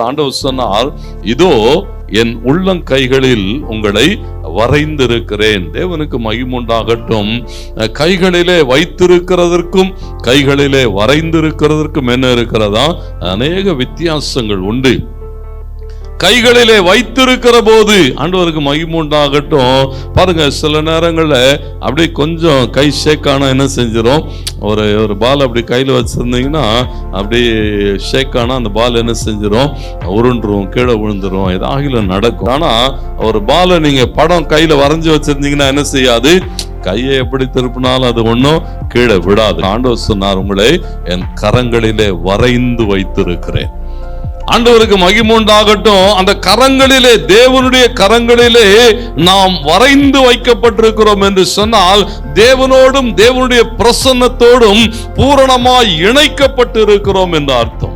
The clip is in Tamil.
ஆண்டவர் சொன்னார், இதோ என் உள்ளங்கைகளில் உங்களை வரைந்திருக்கிறேன். தேவனுக்கு மகிமுண்டாகட்டும். கைகளிலே வைத்திருக்கிறதற்கும் கைகளிலே வரைந்திருக்கிறதற்கும் என்ன இருக்கிறதா? அநேக வித்தியாசங்கள் உண்டு. கைகளிலே வைத்திருக்கிற போது ஆண்டவருக்கு மகிமுண்டாகட்டும். பாருங்க, சில நேரங்கள்ல அப்படியே கொஞ்சம் கை ஷேக்கானா என்ன செஞ்சிடும், ஒரு பால் அப்படி கையில் வச்சிருந்தீங்கன்னா அப்படியே ஷேக்கானா அந்த பால் என்ன செஞ்சிடும், உருண்டுரும், கீழே விழுந்துரும், ஏதாவது நடக்கும். ஆனா ஒரு பாலை நீங்க படம் கையில வரைஞ்சி வச்சிருந்தீங்கன்னா என்ன செய்யாது, கையை எப்படி திருப்பினாலும் அது ஒன்றும் கீழே விடாது. ஆண்டவர் சொன்னார், உங்களை என் கரங்களிலே வரைந்து வைத்திருக்கிறேன். ஆண்டவருக்கு மகிமுண்டாகட்டும். அந்த கரங்களிலே, தேவனுடைய கரங்களிலே நாம் வரைந்து வைக்கப்பட்டிருக்கிறோம் என்று சொன்னால், தேவனோடும் தேவனுடைய பிரசன்னத்தோடும் பூரணமாய் இணைக்கப்பட்டு இருக்கிறோம் என்று அர்த்தம்.